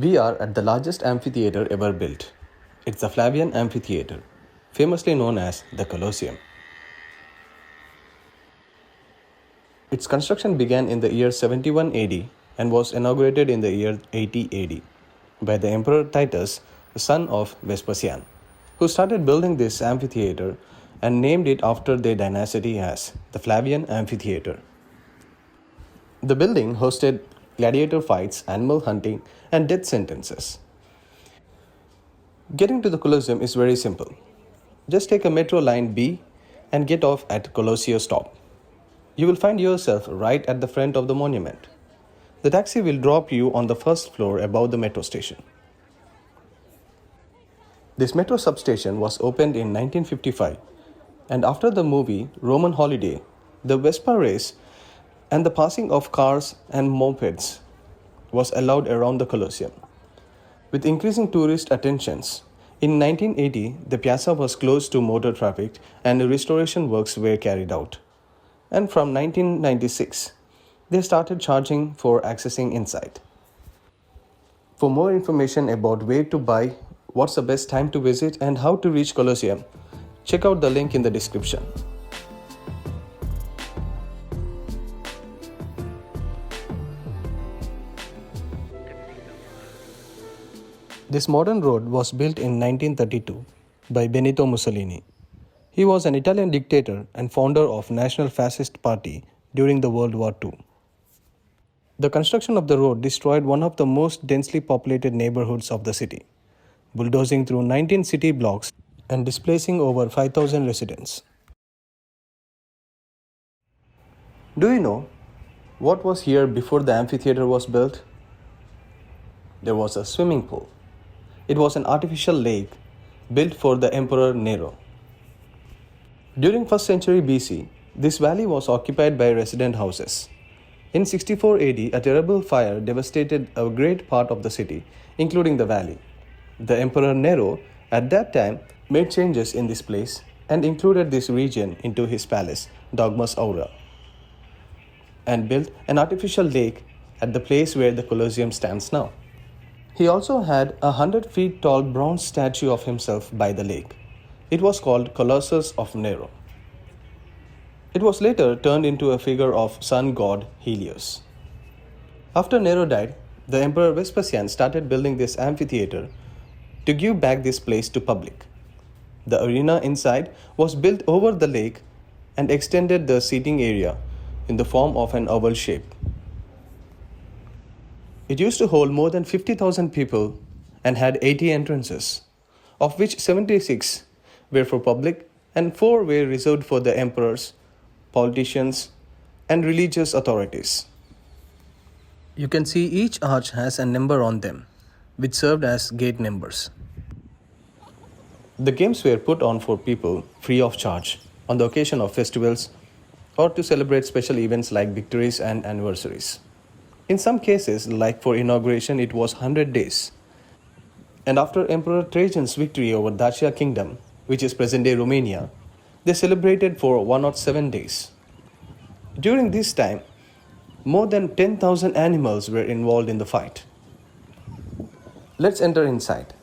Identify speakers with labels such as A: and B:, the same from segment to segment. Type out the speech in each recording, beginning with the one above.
A: We are at the largest amphitheater ever built. It's the Flavian Amphitheater, famously known as the Colosseum. Its construction began in the year 71 AD and was inaugurated in the year 80 AD by the Emperor Titus, the son of Vespasian, who started building this amphitheater and named it after their dynasty as the Flavian Amphitheater. The building hosted gladiator fights, animal hunting, and death sentences. Getting to the Colosseum is very simple. Just take a metro line B and get off at Colosseo stop. You will find yourself right at the front of the monument. The taxi will drop you on the first floor above the metro station. This metro substation was opened in 1955, and after the movie Roman Holiday, the Vespa race and the passing of cars and mopeds was allowed around the Colosseum. With increasing tourist attentions, in 1980 the piazza was closed to motor traffic and restoration works were carried out. And from 1996, they started charging for accessing inside. For more information about where to buy, what's the best time to visit, and how to reach Colosseum, check out the link in the description. This modern road was built in 1932 by Benito Mussolini. He was an Italian dictator and founder of National Fascist Party during the World War II. The construction of the road destroyed one of the most densely populated neighborhoods of the city, bulldozing through 19 city blocks and displacing over 5,000 residents. Do you know what was here before the amphitheater was built? There was a swimming pool. It was an artificial lake built for the Emperor Nero. During 1st century BC, this valley was occupied by resident houses. In 64 AD, a terrible fire devastated a great part of the city, including the valley. The Emperor Nero, at that time, made changes in this place and included this region into his palace, Dogmus Aurea, and built an artificial lake at the place where the Colosseum stands now. He also had a 100 feet tall bronze statue of himself by the lake. It was called Colossus of Nero. It was later turned into a figure of sun god Helios. After Nero died, the Emperor Vespasian started building this amphitheater to give back this place to public. The arena inside was built over the lake and extended the seating area in the form of an oval shape. It used to hold more than 50,000 people and had 80 entrances, of which 76 were for public and 4 were reserved for the emperors, politicians, and religious authorities. You can see each arch has a number on them, which served as gate numbers. The games were put on for people free of charge on the occasion of festivals or to celebrate special events like victories and anniversaries. In some cases, like for inauguration, it was 100 days. And after Emperor Trajan's victory over Dacia Kingdom, which is present-day Romania, they celebrated for 107 days. During this time, more than 10,000 animals were involved in the fight. Let's enter inside.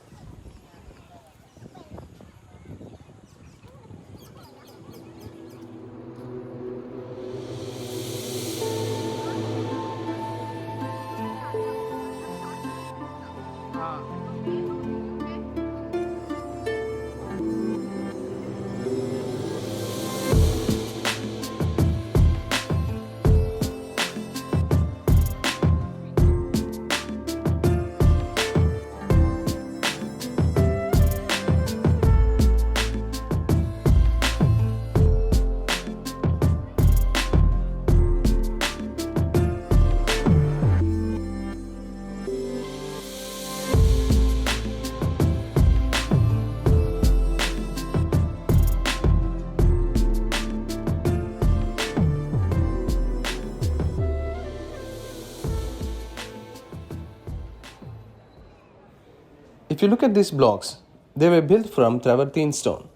A: If you look at these blocks, they were built from travertine stone.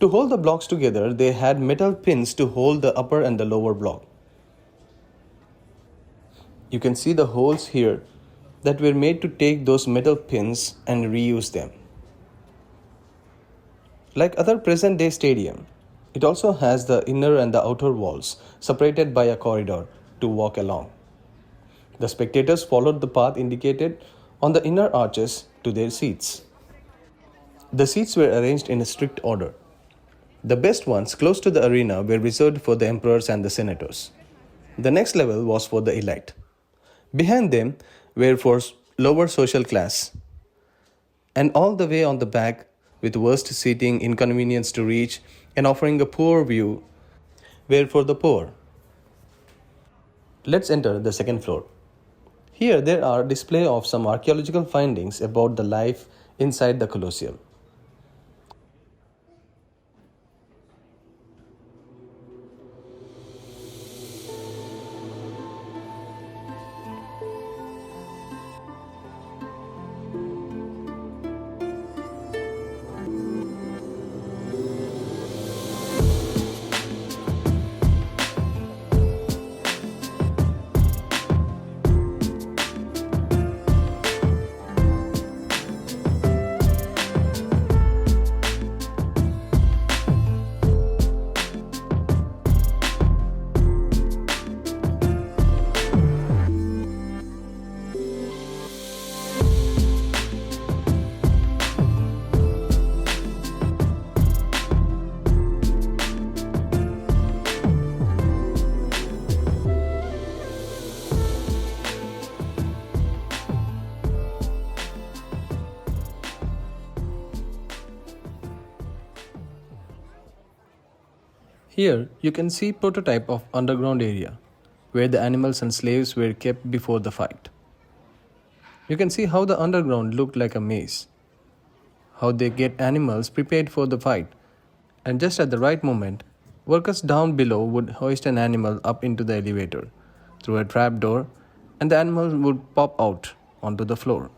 A: To hold the blocks together, they had metal pins to hold the upper and the lower block. You can see the holes here that were made to take those metal pins and reuse them. Like other present day stadium, it also has the inner and the outer walls separated by a corridor to walk along. The spectators followed the path indicated on the inner arches to their seats. The seats were arranged in a strict order. The best ones close to the arena were reserved for the emperors and the senators. The next level was for the elite. Behind them were for lower social class. And all the way on the back, with worst seating, inconvenience to reach, and offering a poor view, were for the poor. Let's enter the second floor. Here there are display of some archaeological findings about the life inside the Colosseum. Here you can see prototype of underground area where the animals and slaves were kept before the fight. You can see how the underground looked like a maze, how they get animals prepared for the fight, and just at the right moment, workers down below would hoist an animal up into the elevator through a trap door, and the animal would pop out onto the floor.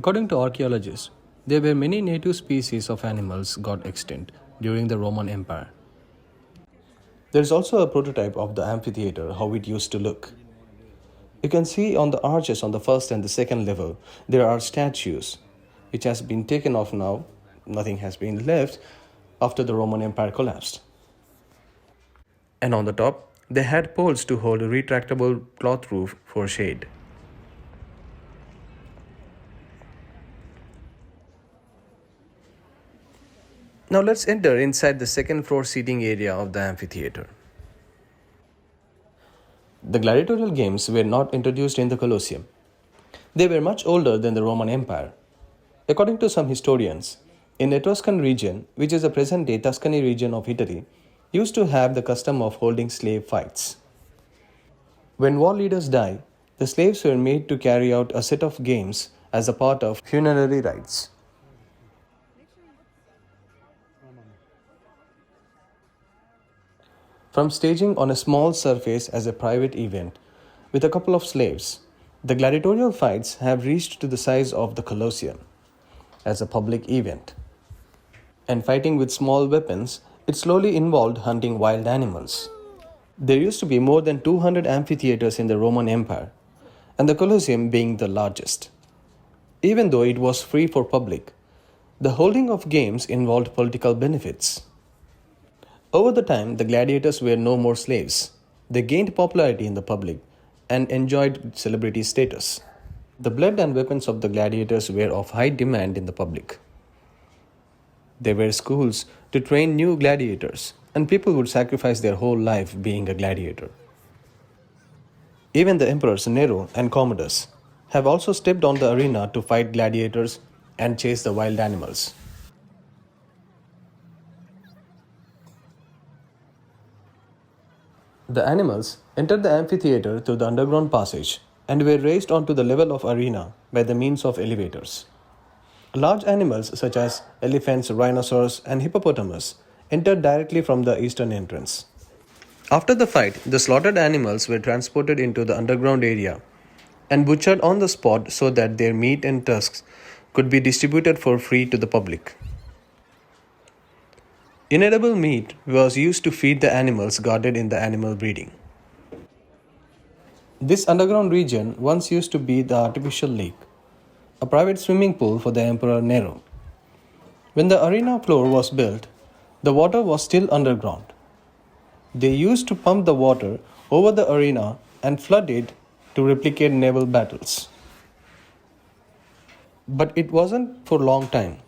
A: According to archaeologists, there were many native species of animals got extinct during the Roman Empire. There is also a prototype of the amphitheater, how it used to look. You can see on the arches on the first and the second level, there are statues, which has been taken off now. Nothing has been left after the Roman Empire collapsed. And on the top, they had poles to hold a retractable cloth roof for shade. Now let's enter inside the second floor seating area of the amphitheater. The gladiatorial games were not introduced in the Colosseum. They were much older than the Roman Empire. According to some historians, in the Etruscan region, which is the present-day Tuscany region of Italy, used to have the custom of holding slave fights. When war leaders died, the slaves were made to carry out a set of games as a part of funerary rites. From staging on a small surface as a private event with a couple of slaves, the gladiatorial fights have reached to the size of the Colosseum as a public event. And fighting with small weapons, it slowly involved hunting wild animals. There used to be more than 200 amphitheaters in the Roman Empire, and the Colosseum being the largest. Even though it was free for public, the holding of games involved political benefits. Over the time, the gladiators were no more slaves. They gained popularity in the public and enjoyed celebrity status. The blood and weapons of the gladiators were of high demand in the public. There were schools to train new gladiators, and people would sacrifice their whole life being a gladiator. Even the emperors Nero and Commodus have also stepped on the arena to fight gladiators and chase the wild animals. The animals entered the amphitheater through the underground passage and were raised onto the level of arena by the means of elevators. Large animals such as elephants, rhinoceros, and hippopotamus entered directly from the eastern entrance. After the fight, the slaughtered animals were transported into the underground area and butchered on the spot so that their meat and tusks could be distributed for free to the public. Inedible meat was used to feed the animals guarded in the animal breeding. This underground region once used to be the artificial lake, a private swimming pool for the Emperor Nero. When the arena floor was built, the water was still underground. They used to pump the water over the arena and flood it to replicate naval battles. But it wasn't for a long time.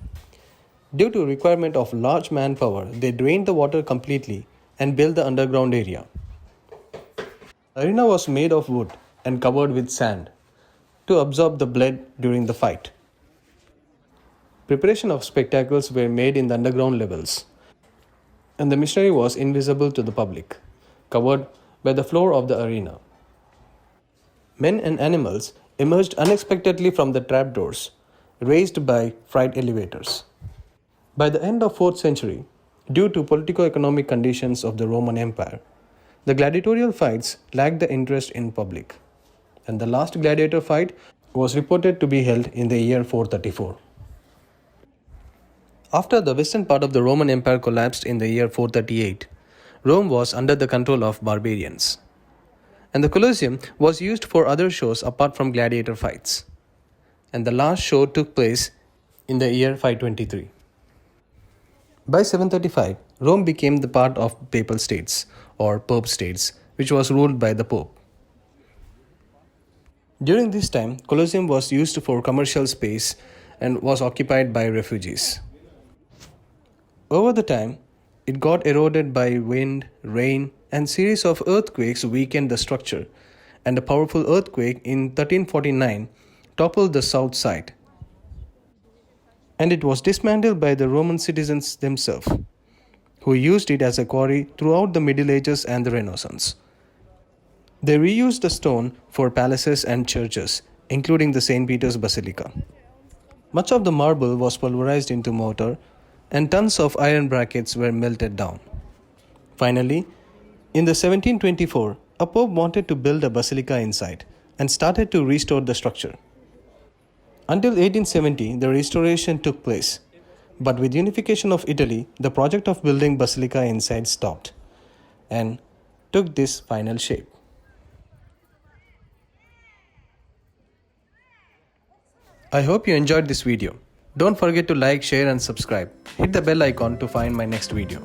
A: Due to requirement of large manpower, they drained the water completely and built the underground area. The arena was made of wood and covered with sand to absorb the blood during the fight. Preparation of spectacles were made in the underground levels, and the machinery was invisible to the public, covered by the floor of the arena. Men and animals emerged unexpectedly from the trapdoors, raised by freight elevators. By the end of 4th century, due to politico-economic conditions of the Roman Empire, the gladiatorial fights lacked the interest in public, and the last gladiator fight was reported to be held in the year 434. After the western part of the Roman Empire collapsed in the year 438, Rome was under the control of barbarians, and the Colosseum was used for other shows apart from gladiator fights, and the last show took place in the year 523. By 735, Rome became the part of Papal States or Pope States, which was ruled by the Pope. During this time, Colosseum was used for commercial space and was occupied by refugees. Over the time, it got eroded by wind, rain, and series of earthquakes weakened the structure, and a powerful earthquake in 1349 toppled the south side. And it was dismantled by the Roman citizens themselves, who used it as a quarry throughout the Middle Ages and the Renaissance. They reused the stone for palaces and churches, including the St. Peter's Basilica. Much of the marble was pulverized into mortar, and tons of iron brackets were melted down. Finally, in the 1724, a pope wanted to build a basilica inside and started to restore the structure. Until 1870, the restoration took place, but with unification of Italy, the project of building basilica inside stopped and took this final shape. I hope you enjoyed this video. Don't forget to like, share and subscribe. Hit the bell icon to find my next video.